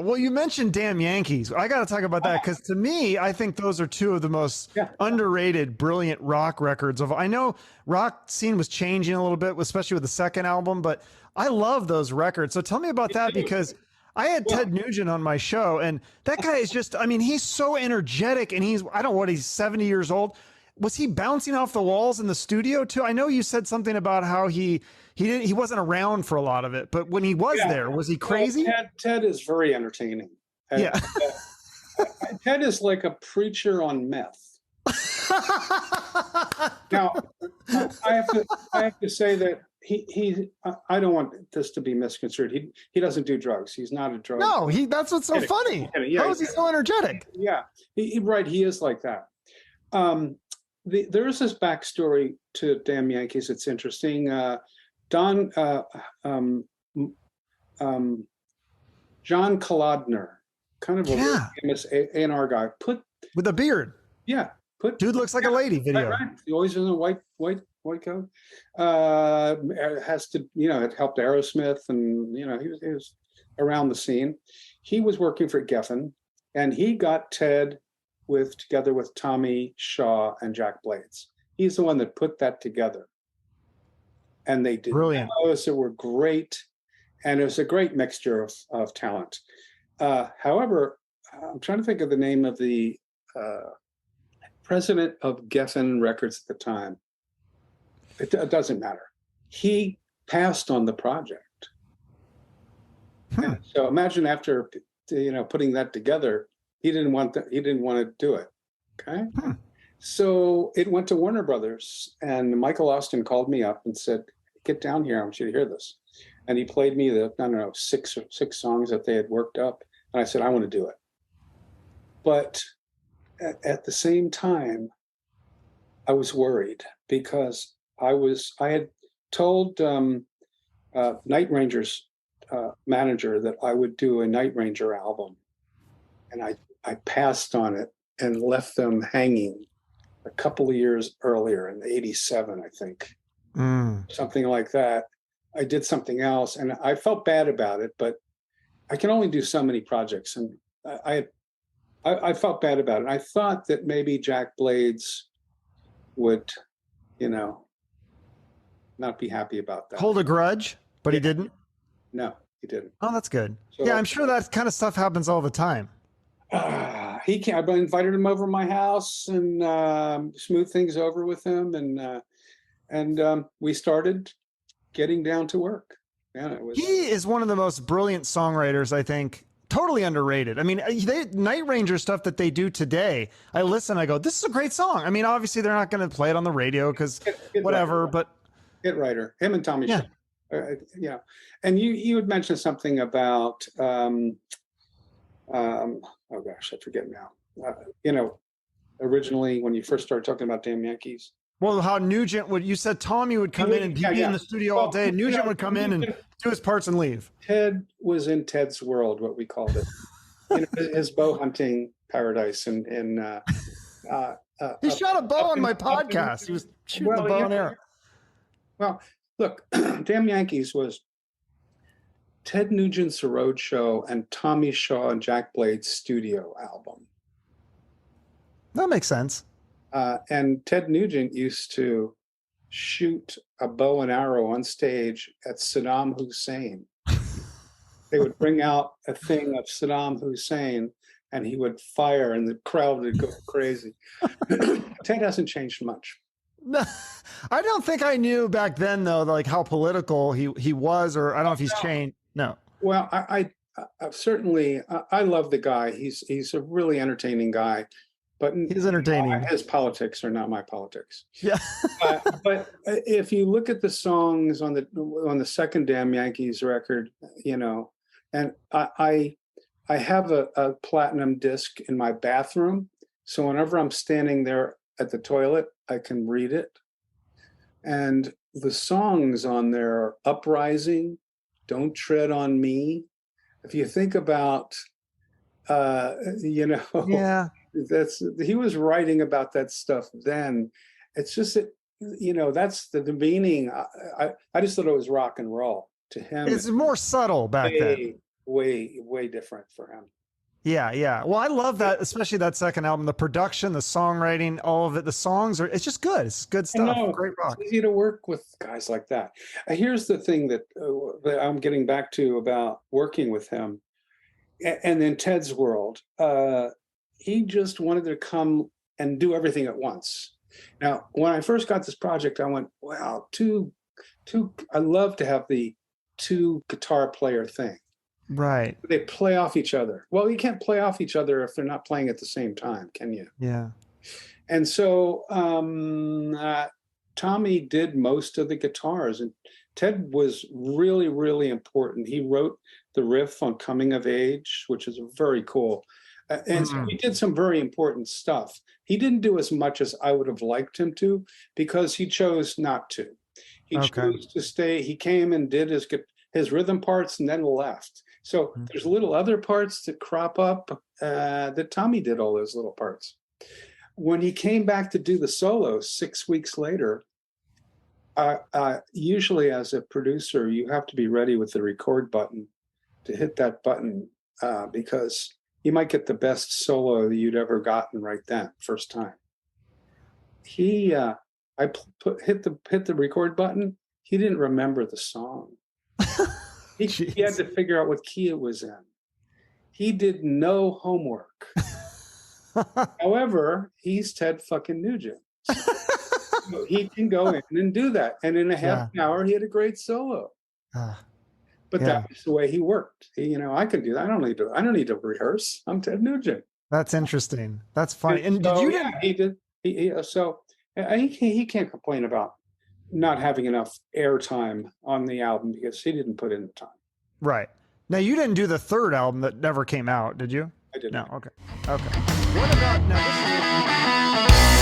Well, you mentioned Damn Yankees. I got to talk about that because to me, I think those are two of the most underrated, brilliant rock records. I know rock scene was changing a little bit, especially with the second album, but I love those records. So tell me about that because I had Ted Nugent on my show, and that guy is just, I mean, he's so energetic, and I don't know what, he's 70 years old. Was he bouncing off the walls in the studio too? I know you said something about how he wasn't around for a lot of it, but when he was there, was he crazy? Well, Ted is very entertaining. Yeah. Ted is like a preacher on meth. Now, I have to say that I don't want this to be misconstrued. He doesn't do drugs. He's not a drug. No, that's what's so funny. How is he so energetic? Yeah, right. He is like that. There is this backstory to Damn Yankees. It's interesting. John Kolodner, kind of a famous A&R guy, with a beard. Yeah, dude looks like a lady. Video. Right. He always in a white coat. Has to, it helped Aerosmith, and he was around the scene. He was working for Geffen, and he got Ted together with Tommy Shaw and Jack Blades. He's the one that put that together. And they did those that were great. And it was a great mixture of talent. However, I'm trying to think of the name of the president of Geffen Records at the time. It doesn't matter. He passed on the project. So imagine after putting that together, he didn't want to do it. Okay. So it went to Warner Brothers, and Michael Austin called me up and said, "Get down here. I want you to hear this." And he played me six songs that they had worked up. And I said, "I want to do it." But at the same time, I was worried because I had told Night Ranger's manager that I would do a Night Ranger album. And I passed on it and left them hanging a couple of years earlier in '87, I think. Something like that. I did something else, and I felt bad about it, but I can only do so many projects, and I felt bad about it. I thought that maybe Jack Blades would, not be happy about that. Hold a grudge, but he didn't? No, he didn't. Oh, that's good. So, yeah, I'm sure that kind of stuff happens all the time. He can't. I've invited him over my house and smoothed things over with him, and we started getting down to work. Yeah, he is one of the most brilliant songwriters, I think. Totally underrated. I mean, Night Ranger stuff that they do today, I listen, I go, this is a great song. I mean, obviously they're not going to play it on the radio because whatever, but hit writer, him and Tommy Shaw. Yeah. And you had mentioned something about oh gosh, I forget now. Originally when you first started talking about Damn Yankees. Well, how Nugent you said Tommy would come in and be in the studio all day. Nugent would come in and do his parts and leave. Ted was in Ted's world, what we called it. His bow hunting paradise. And he shot a bow on my podcast. He was shooting the bow and arrow. Well, look, Damn Yankees was Ted Nugent's Road Show and Tommy Shaw and Jack Blades' studio album. That makes sense. And Ted Nugent used to shoot a bow and arrow on stage at Saddam Hussein. They would bring out a thing of Saddam Hussein and he would fire and the crowd would go crazy. Ted hasn't changed much. No, I don't think I knew back then, though, like how political he was, or I don't know if he's changed. No. Well, I certainly, I love the guy. He's a really entertaining guy. But he's entertaining. His politics are not my politics. Yeah. But if you look at the songs on the second Damn Yankees record, and I have a platinum disc in my bathroom, so whenever I'm standing there at the toilet, I can read it. And the songs on there are Uprising, Don't Tread on Me. If you think about, yeah. He was writing about that stuff then. It's just that, that's the meaning. I just thought it was rock and roll to him. It's more subtle back then. way different for him. Yeah, yeah. Well, I love that, especially that second album. The production, the songwriting, all of it. The songs it's just good. It's good I stuff. know Great rock. it's easy to work with guys like that. Here's the thing that I'm getting back to about working with him, and in Ted's world, he just wanted to come and do everything at once. Now, when I first got this project, I went, wow, I love to have the two guitar player thing. Right. They play off each other. Well, you can't play off each other if they're not playing at the same time, can you? Yeah. And so Tommy did most of the guitars, and Ted was really, really important. He wrote the riff on Coming of Age, which is very cool. And so he did some very important stuff. He didn't do as much as I would have liked him to, because he chose not to. He chose to stay. He came and did his rhythm parts and then left. So there's little other parts that crop up that Tommy did all those little parts. When he came back to do the solos 6 weeks later, usually as a producer, you have to be ready with the record button to hit that button, because you might get the best solo that you'd ever gotten right then, first time. I hit the record button. He didn't remember the song. He had to figure out what key it was in. He did no homework. However, he's Ted fucking Nugent. So he can go in and do that. And in a half an hour, he had a great solo. But that was the way he worked. I can do that. I don't need to rehearse. I'm Ted Nugent. That's interesting. That's funny. And so, did you? Yeah, he did. So he can't complain about not having enough airtime on the album because he didn't put in the time. Right. Now, you didn't do the third album that never came out, did you? I did No. not. Okay. What about now?